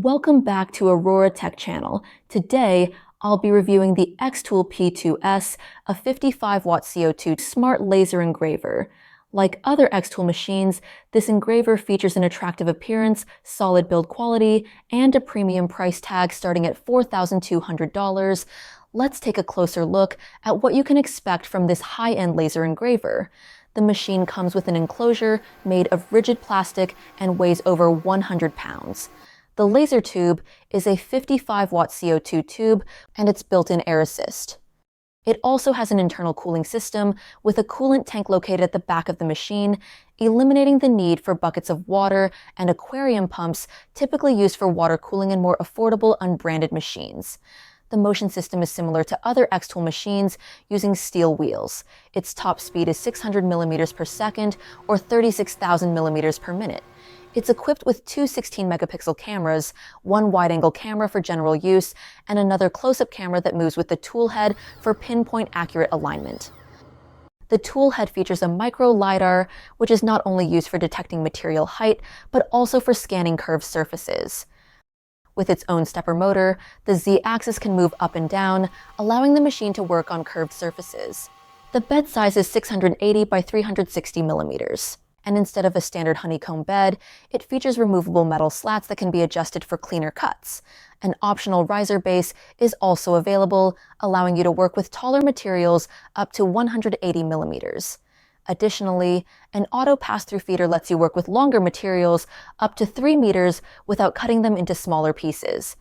Welcome back to Aurora Tech Channel. Today, I'll be reviewing the xTool P2S, a 55W CO2 Smart Laser Engraver. Like other xTool machines, this engraver features an attractive appearance, solid build quality, and a premium price tag starting at $4,200. Let's take a closer look at what you can expect from this high-end laser engraver. The machine comes with an enclosure made of rigid plastic and weighs over 100 pounds. The laser tube is a 55W CO2 tube, and it's built-in air assist. It also has an internal cooling system with a coolant tank located at the back of the machine, eliminating the need for buckets of water and aquarium pumps typically used for water cooling in more affordable, unbranded machines. The motion system is similar to other xTool machines using steel wheels. Its top speed is 600 millimeters per second or 36,000 millimeters per minute. It's equipped with two 16-megapixel cameras, one wide-angle camera for general use, and another close-up camera that moves with the tool head for pinpoint accurate alignment. The tool head features a micro Lidar, which is not only used for detecting material height, but also for scanning curved surfaces. With its own stepper motor, the Z-axis can move up and down, allowing the machine to work on curved surfaces. The bed size is 680 by 360 millimeters. And instead of a standard honeycomb bed, it features removable metal slats that can be adjusted for cleaner cuts. An optional riser base is also available, allowing you to work with taller materials up to 180 millimeters. Additionally, an auto pass-through feeder lets you work with longer materials up to 3 meters without cutting them into smaller pieces.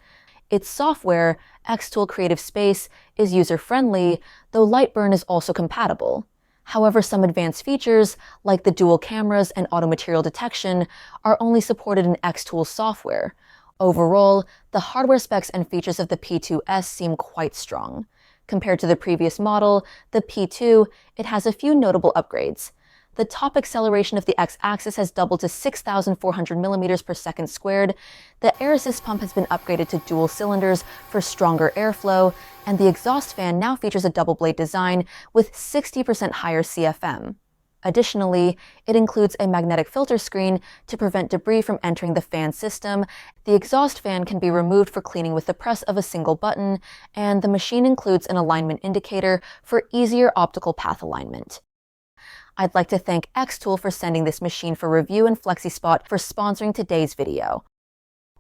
Its software, xTool Creative Space, is user-friendly, though Lightburn is also compatible. However, some advanced features, like the dual cameras and auto material detection, are only supported in xTool software. Overall, the hardware specs and features of the P2S seem quite strong. Compared to the previous model, the P2, it has a few notable upgrades. The top acceleration of the x-axis has doubled to 6,400 millimeters per second squared. The air assist pump has been upgraded to dual cylinders for stronger airflow, and the exhaust fan now features a double blade design with 60% higher CFM. Additionally, it includes a magnetic filter screen to prevent debris from entering the fan system. The exhaust fan can be removed for cleaning with the press of a single button, and the machine includes an alignment indicator for easier optical path alignment. I'd like to thank xTool for sending this machine for review and FlexiSpot for sponsoring today's video.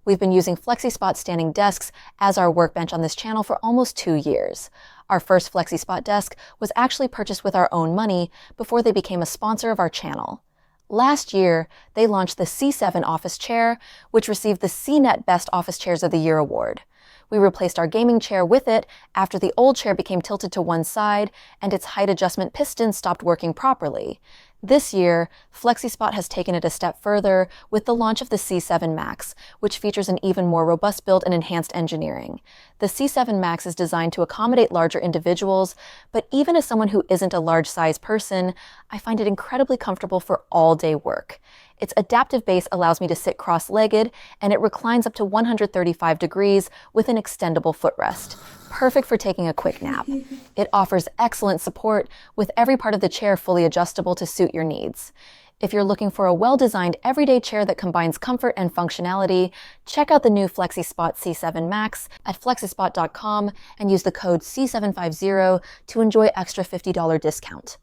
We've been using FlexiSpot standing desks as our workbench on this channel for almost 2 years. Our first FlexiSpot desk was actually purchased with our own money before they became a sponsor of our channel. Last year, they launched the C7 office chair, which received the CNET Best Office Chairs of the Year award. We replaced our gaming chair with it after the old chair became tilted to one side and its height adjustment piston stopped working properly. This year, FlexiSpot has taken it a step further with the launch of the C7 Max, which features an even more robust build and enhanced engineering. The C7 Max is designed to accommodate larger individuals, but even as someone who isn't a large-size person, I find it incredibly comfortable for all-day work. Its adaptive base allows me to sit cross-legged, and it reclines up to 135 degrees with an extendable footrest. Perfect for taking a quick nap. It offers excellent support, with every part of the chair fully adjustable to suit your needs. If you're looking for a well-designed everyday chair that combines comfort and functionality, check out the new FlexiSpot C7 Max at FlexiSpot.com and use the code C750 to enjoy extra $50 discount.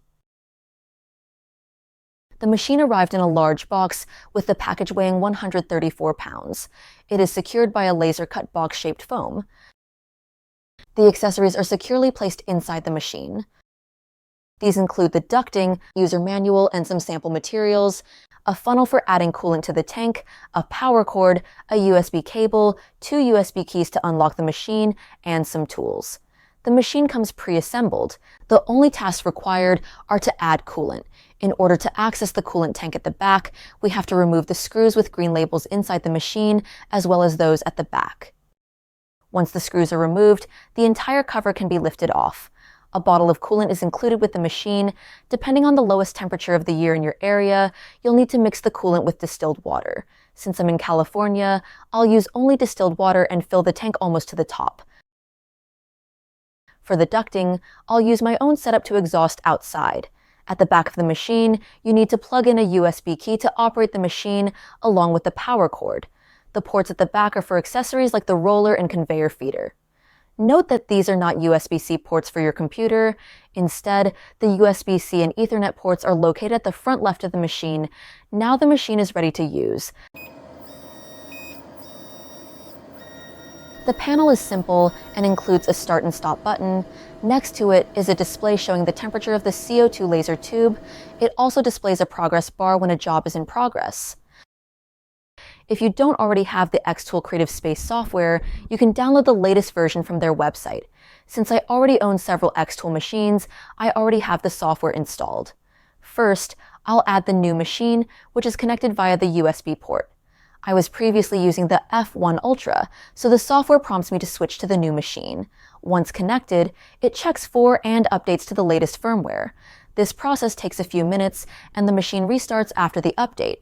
The machine arrived in a large box, with the package weighing 134 pounds. It is secured by a laser-cut box-shaped foam. The accessories are securely placed inside the machine. These include the ducting, user manual, and some sample materials, a funnel for adding coolant to the tank, a power cord, a USB cable, 2 USB keys to unlock the machine, and some tools. The machine comes pre-assembled. The only tasks required are to add coolant. In order to access the coolant tank at the back, we have to remove the screws with green labels inside the machine, as well as those at the back. Once the screws are removed, the entire cover can be lifted off. A bottle of coolant is included with the machine. Depending on the lowest temperature of the year in your area, you'll need to mix the coolant with distilled water. Since I'm in California, I'll use only distilled water and fill the tank almost to the top. For the ducting, I'll use my own setup to exhaust outside. At the back of the machine, you need to plug in a USB key to operate the machine along with the power cord. The ports at the back are for accessories like the roller and conveyor feeder. Note that these are not USB-C ports for your computer. Instead, the USB-C and Ethernet ports are located at the front left of the machine. Now the machine is ready to use. The panel is simple and includes a start and stop button. Next to it is a display showing the temperature of the CO2 laser tube. It also displays a progress bar when a job is in progress. If you don't already have the xTool Creative Space software, you can download the latest version from their website. Since I already own several xTool machines, I already have the software installed. First, I'll add the new machine, which is connected via the USB port. I was previously using the F1 Ultra, so the software prompts me to switch to the new machine. Once connected, it checks for and updates to the latest firmware. This process takes a few minutes, and the machine restarts after the update.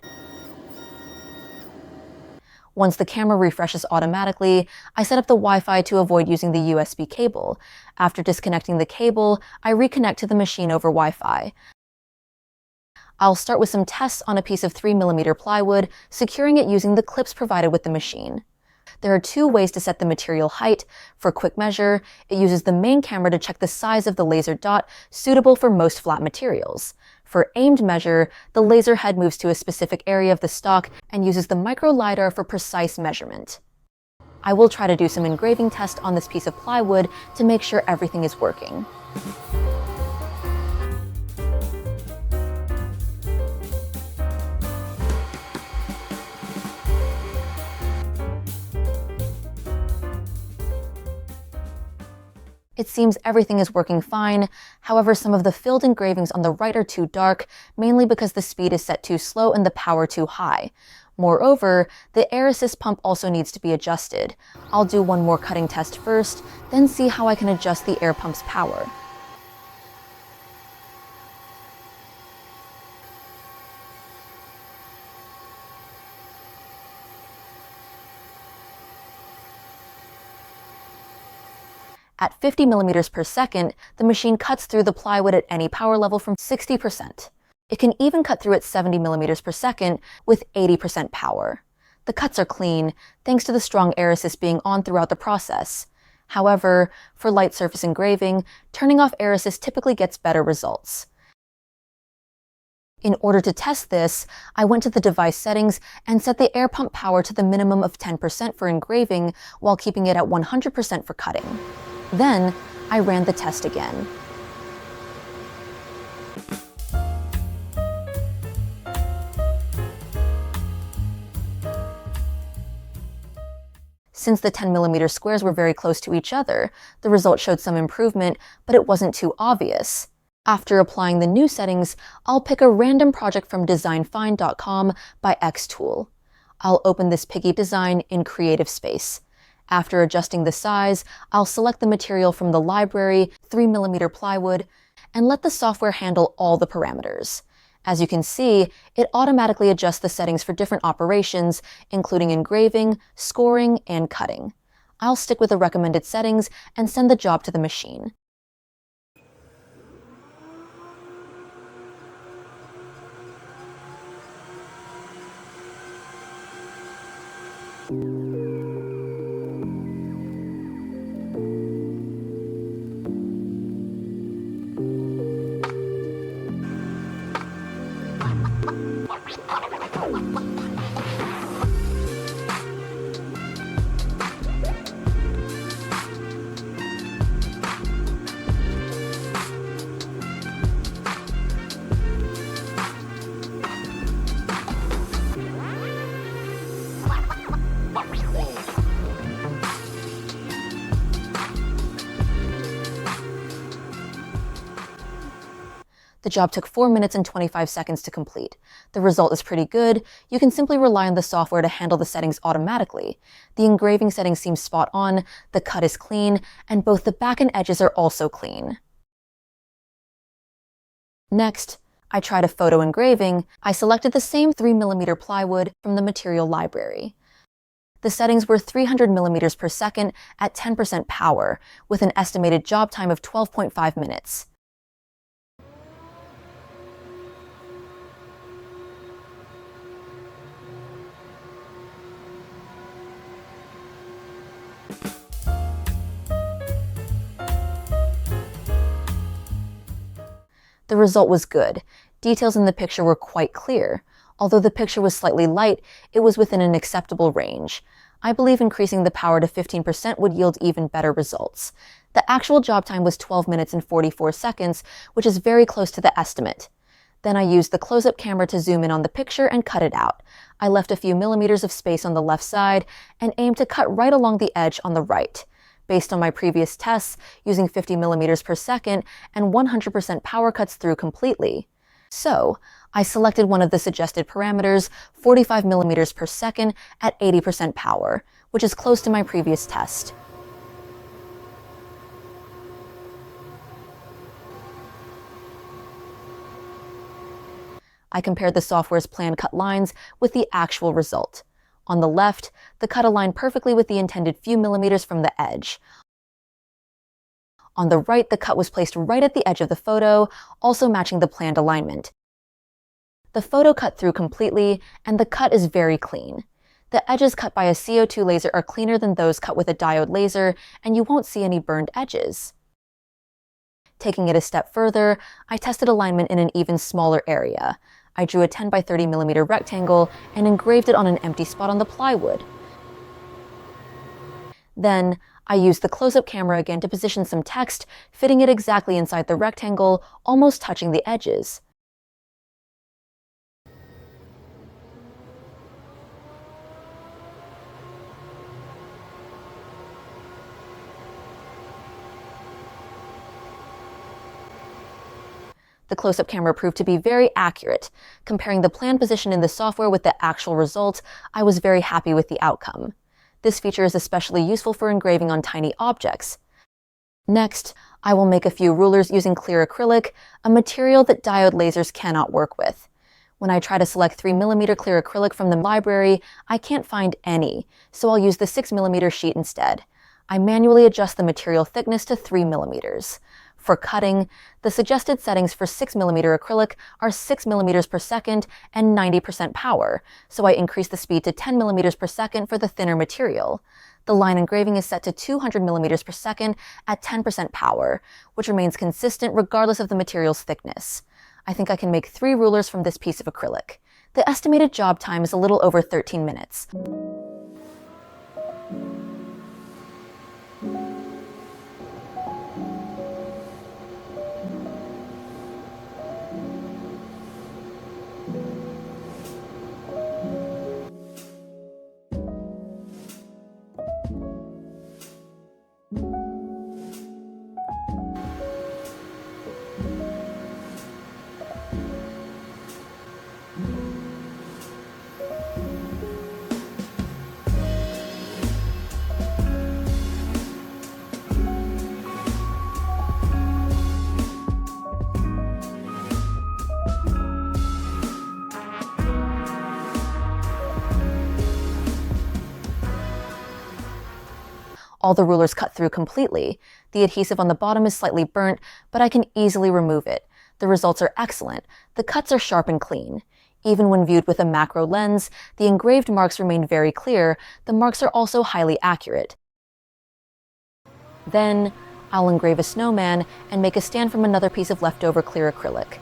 Once the camera refreshes automatically, I set up the Wi-Fi to avoid using the USB cable. After disconnecting the cable, I reconnect to the machine over Wi-Fi. I'll start with some tests on a piece of 3mm plywood, securing it using the clips provided with the machine. There are two ways to set the material height. For quick measure, it uses the main camera to check the size of the laser dot, suitable for most flat materials. For aimed measure, the laser head moves to a specific area of the stock and uses the micro Lidar for precise measurement. I will try to do some engraving tests on this piece of plywood to make sure everything is working. It seems everything is working fine. However, some of the filled engravings on the right are too dark, mainly because the speed is set too slow and the power too high. Moreover, the air assist pump also needs to be adjusted. I'll do one more cutting test first, then see how I can adjust the air pump's power. At 50 millimeters per second, the machine cuts through the plywood at any power level from 60%. It can even cut through at 70 millimeters per second with 80% power. The cuts are clean, thanks to the strong air assist being on throughout the process. However, for light surface engraving, turning off air assist typically gets better results. In order to test this, I went to the device settings and set the air pump power to the minimum of 10% for engraving while keeping it at 100% for cutting. Then, I ran the test again. Since the 10mm squares were very close to each other, the result showed some improvement, but it wasn't too obvious. After applying the new settings, I'll pick a random project from designfind.com by xTool. I'll open this Piggy design in Creative Space. After adjusting the size, I'll select the material from the library, 3mm plywood, and let the software handle all the parameters. As you can see, it automatically adjusts the settings for different operations, including engraving, scoring, and cutting. I'll stick with the recommended settings and send the job to the machine. The job took 4 minutes and 25 seconds to complete. The result is pretty good. You can simply rely on the software to handle the settings automatically. The engraving settings seem spot on, the cut is clean, and both the back and edges are also clean. Next, I tried a photo engraving. I selected the same 3mm plywood from the material library. The settings were 300 millimeters per second at 10% power, with an estimated job time of 12.5 minutes. The result was good. Details in the picture were quite clear. Although the picture was slightly light, it was within an acceptable range. I believe increasing the power to 15% would yield even better results. The actual job time was 12 minutes and 44 seconds, which is very close to the estimate. Then I used the close-up camera to zoom in on the picture and cut it out. I left a few millimeters of space on the left side and aimed to cut right along the edge on the right. Based on my previous tests, using 50 millimeters per second and 100% power cuts through completely. So, I selected one of the suggested parameters, 45 millimeters per second at 80% power, which is close to my previous test. I compared the software's planned cut lines with the actual result. On the left, the cut aligned perfectly with the intended few millimeters from the edge. On the right, the cut was placed right at the edge of the photo, also matching the planned alignment. The photo cut through completely, and the cut is very clean. The edges cut by a CO2 laser are cleaner than those cut with a diode laser, and you won't see any burned edges. Taking it a step further, I tested alignment in an even smaller area. I drew a 10 by 30 millimeter rectangle and engraved it on an empty spot on the plywood. Then, I used the close-up camera again to position some text, fitting it exactly inside the rectangle, almost touching the edges. The close-up camera proved to be very accurate. Comparing the planned position in the software with the actual result, I was very happy with the outcome. This feature is especially useful for engraving on tiny objects. Next, I will make a few rulers using clear acrylic, a material that diode lasers cannot work with. When I try to select 3mm clear acrylic from the library, I can't find any, so I'll use the 6mm sheet instead. I manually adjust the material thickness to 3mm. For cutting, the suggested settings for 6mm acrylic are 6 millimeters per second and 90% power, so I increase the speed to 10 millimeters per second for the thinner material. The line engraving is set to 200 millimeters per second at 10% power, which remains consistent regardless of the material's thickness. I think I can make 3 rulers from this piece of acrylic. The estimated job time is a little over 13 minutes. All the rulers cut through completely. The adhesive on the bottom is slightly burnt, but I can easily remove it. The results are excellent. The cuts are sharp and clean. Even when viewed with a macro lens, the engraved marks remain very clear. The marks are also highly accurate. Then, I'll engrave a snowman and make a stand from another piece of leftover clear acrylic.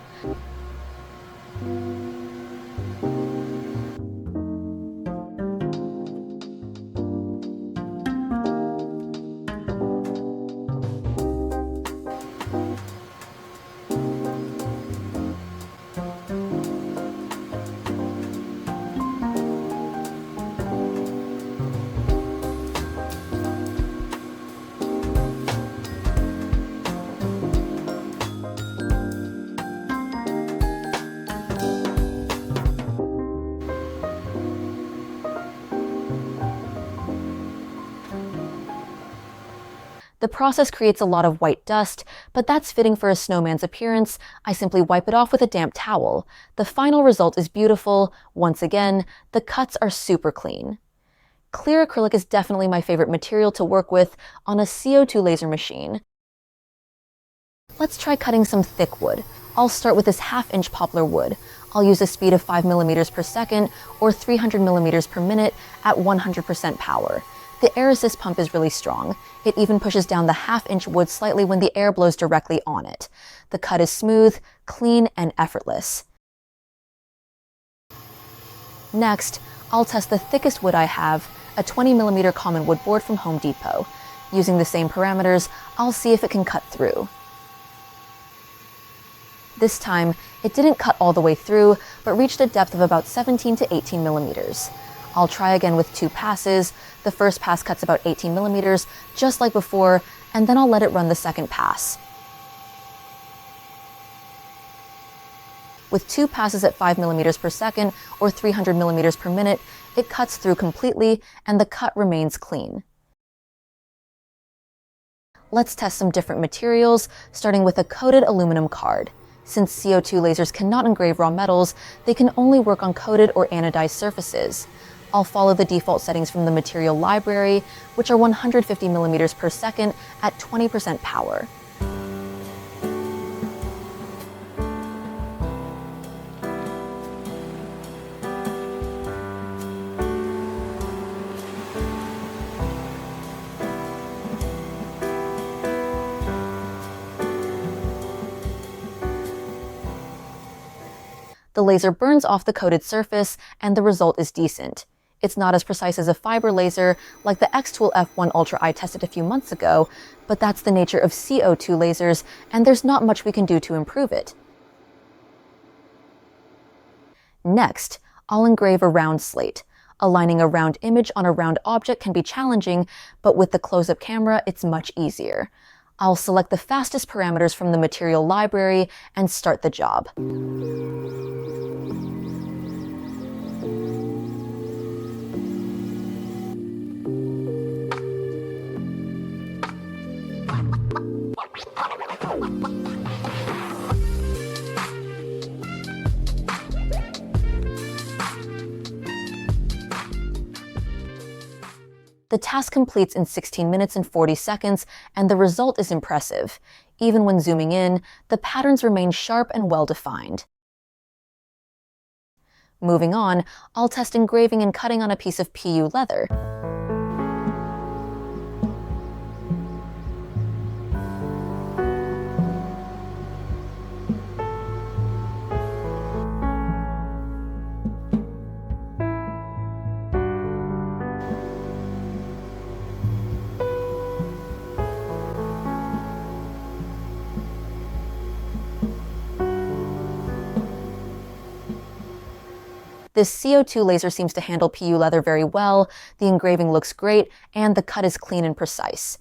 The process creates a lot of white dust, but that's fitting for a snowman's appearance. I simply wipe it off with a damp towel. The final result is beautiful. Once again, the cuts are super clean. Clear acrylic is definitely my favorite material to work with on a CO2 laser machine. Let's try cutting some thick wood. I'll start with this 1/2-inch poplar wood. I'll use a speed of 5 millimeters per second or 300 millimeters per minute at 100% power. The air assist pump is really strong. It even pushes down the half-inch wood slightly when the air blows directly on it. The cut is smooth, clean, and effortless. Next, I'll test the thickest wood I have, a 20mm common wood board from Home Depot. Using the same parameters, I'll see if it can cut through. This time, it didn't cut all the way through, but reached a depth of about 17 to 18 millimeters. I'll try again with 2 passes. The first pass cuts about 18 millimeters, just like before, and then I'll let it run the second pass. With 2 passes at 5 millimeters per second or 300 millimeters per minute, it cuts through completely and the cut remains clean. Let's test some different materials, starting with a coated aluminum card. Since CO2 lasers cannot engrave raw metals, they can only work on coated or anodized surfaces. I'll follow the default settings from the material library, which are 150 millimeters per second at 20% power. The laser burns off the coated surface, and the result is decent. It's not as precise as a fiber laser like the xTool F1 Ultra I tested a few months ago, but that's the nature of CO2 lasers, and there's not much we can do to improve it. Next, I'll engrave a round slate. Aligning a round image on a round object can be challenging, but with the close-up camera, it's much easier. I'll select the fastest parameters from the material library and start the job. The task completes in 16 minutes and 40 seconds, and the result is impressive. Even when zooming in, the patterns remain sharp and well-defined. Moving on, I'll test engraving and cutting on a piece of PU leather. This CO2 laser seems to handle PU leather very well, the engraving looks great, and the cut is clean and precise.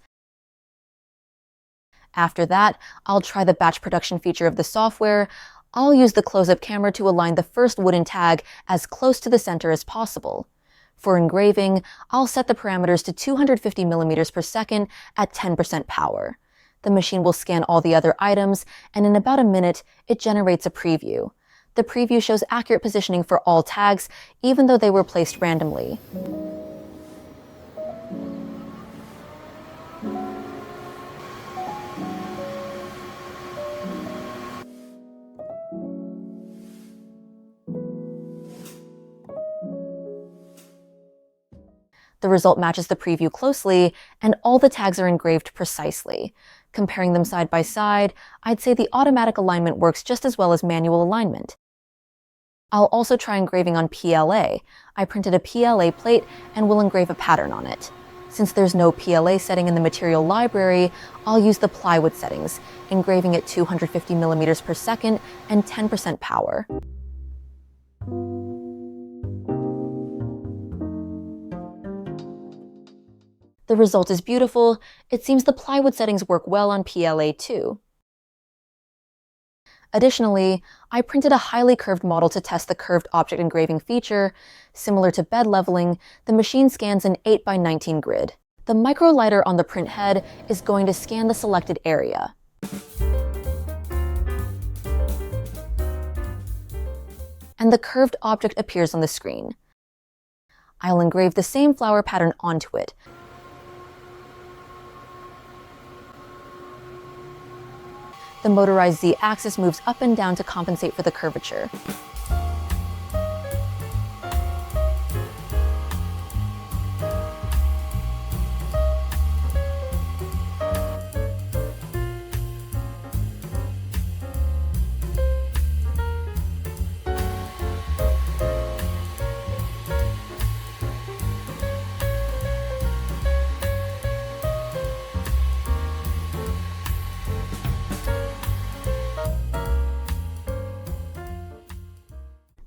After that, I'll try the batch production feature of the software. I'll use the close-up camera to align the first wooden tag as close to the center as possible. For engraving, I'll set the parameters to 250 millimeters per second at 10% power. The machine will scan all the other items, and in about a minute, it generates a preview. The preview shows accurate positioning for all tags, even though they were placed randomly. The result matches the preview closely, and all the tags are engraved precisely. Comparing them side by side, I'd say the automatic alignment works just as well as manual alignment. I'll also try engraving on PLA. I printed a PLA plate and will engrave a pattern on it. Since there's no PLA setting in the material library, I'll use the Plywood settings, engraving at 250 millimeters per second and 10% power. The result is beautiful. It seems the Plywood settings work well on PLA too. Additionally, I printed a highly curved model to test the curved object engraving feature. Similar to bed leveling, the machine scans an 8x19 grid. The micro lidar on the print head is going to scan the selected area. And the curved object appears on the screen. I'll engrave the same flower pattern onto it. The motorized Z-axis moves up and down to compensate for the curvature.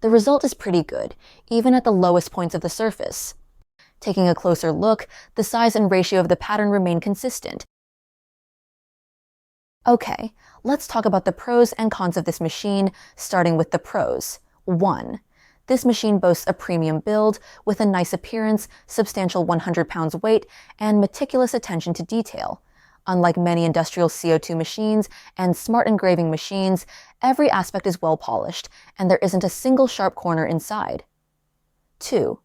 The result is pretty good, even at the lowest points of the surface. Taking a closer look, the size and ratio of the pattern remain consistent. Okay, let's talk about the pros and cons of this machine, starting with the pros. 1. This machine boasts a premium build with a nice appearance, substantial 100 pounds weight, and meticulous attention to detail. Unlike many industrial CO2 machines and smart engraving machines, every aspect is well polished, and there isn't a single sharp corner inside. 2.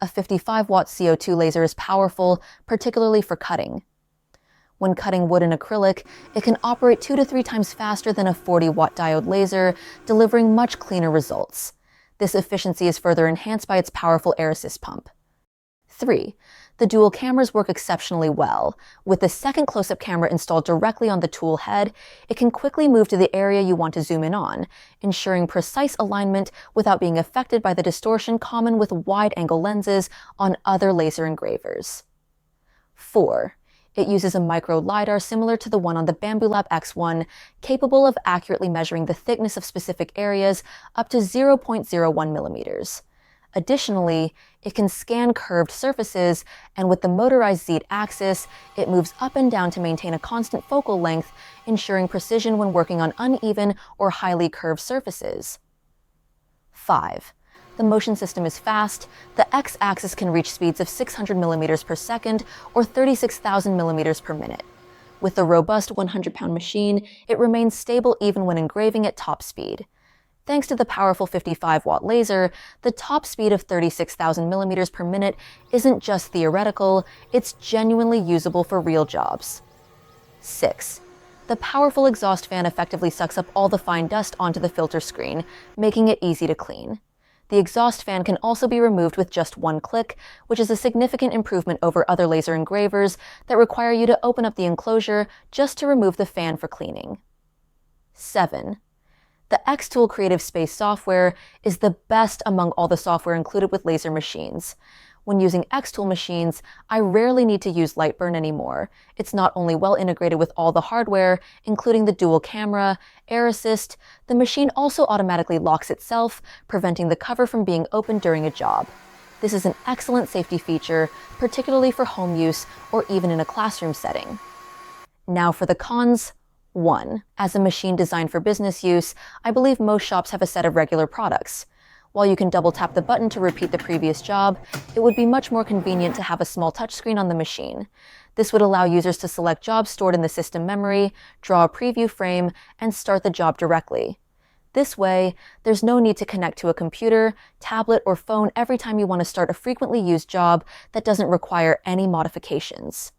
A 55-watt CO2 laser is powerful, particularly for cutting. When cutting wood in acrylic, it can operate 2 to 3 times faster than a 40-watt diode laser, delivering much cleaner results. This efficiency is further enhanced by its powerful air assist pump. 3. The dual cameras work exceptionally well. With the second close-up camera installed directly on the tool head, it can quickly move to the area you want to zoom in on, ensuring precise alignment without being affected by the distortion common with wide-angle lenses on other laser engravers. 4. It uses a micro Lidar similar to the one on the Bambu Lab X1, capable of accurately measuring the thickness of specific areas up to 0.01 millimeters. Additionally, it can scan curved surfaces, and with the motorized Z-axis, it moves up and down to maintain a constant focal length, ensuring precision when working on uneven or highly curved surfaces. 5. The motion system is fast. The X-axis can reach speeds of 600 millimeters per second or 36,000 millimeters per minute. With the robust 100-pound machine, it remains stable even when engraving at top speed. Thanks to the powerful 55-watt laser, the top speed of 36,000 millimeters per minute isn't just theoretical, it's genuinely usable for real jobs. 6. The powerful exhaust fan effectively sucks up all the fine dust onto the filter screen, making it easy to clean. The exhaust fan can also be removed with just one click, which is a significant improvement over other laser engravers that require you to open up the enclosure just to remove the fan for cleaning. 7. The xTool Creative Space software is the best among all the software included with laser machines. When using xTool machines, I rarely need to use Lightburn anymore. It's not only well integrated with all the hardware, including the dual camera, air assist, the machine also automatically locks itself, preventing the cover from being opened during a job. This is an excellent safety feature, particularly for home use or even in a classroom setting. Now for the cons. 1. As a machine designed for business use, I believe most shops have a set of regular products. While you can double tap the button to repeat the previous job, it would be much more convenient to have a small touchscreen on the machine. This would allow users to select jobs stored in the system memory, draw a preview frame, and start the job directly. This way, there's no need to connect to a computer, tablet, or phone every time you want to start a frequently used job that doesn't require any modifications.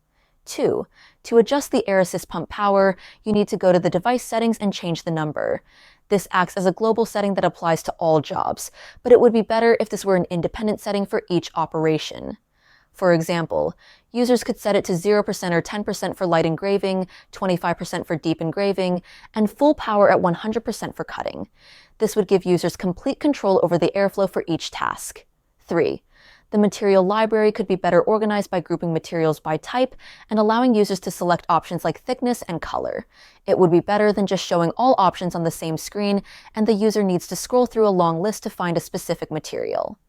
2. To adjust the air assist pump power, you need to go to the device settings and change the number. This acts as a global setting that applies to all jobs, but it would be better if this were an independent setting for each operation. For example, users could set it to 0% or 10% for light engraving, 25% for deep engraving, and full power at 100% for cutting. This would give users complete control over the airflow for each task. 3. The material library could be better organized by grouping materials by type and allowing users to select options like thickness and color. It would be better than just showing all options on the same screen, and the user needs to scroll through a long list to find a specific material.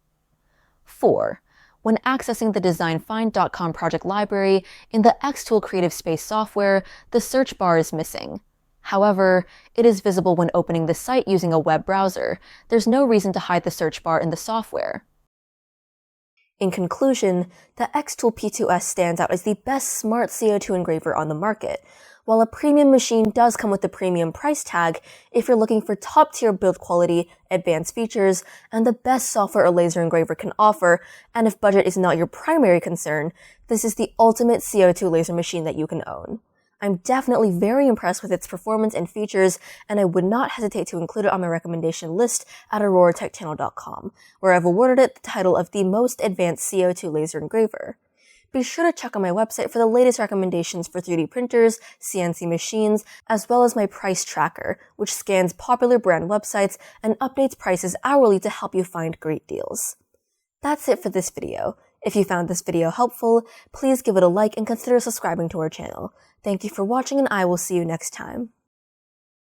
4. When accessing the DesignFind.com project library in the xTool Creative Space software, the search bar is missing. However, it is visible when opening the site using a web browser. There's no reason to hide the search bar in the software. In conclusion, the xTool P2S stands out as the best smart CO2 engraver on the market. While a premium machine does come with a premium price tag, if you're looking for top-tier build quality, advanced features, and the best software a laser engraver can offer, and if budget is not your primary concern, this is the ultimate CO2 laser machine that you can own. I'm definitely very impressed with its performance and features, and I would not hesitate to include it on my recommendation list at auroratechchannel.com, where I've awarded it the title of the most advanced CO2 laser engraver. Be sure to check out my website for the latest recommendations for 3D printers, CNC machines, as well as my price tracker, which scans popular brand websites and updates prices hourly to help you find great deals. That's it for this video. If you found this video helpful, please give it a like and consider subscribing to our channel. Thank you for watching, and I will see you next time.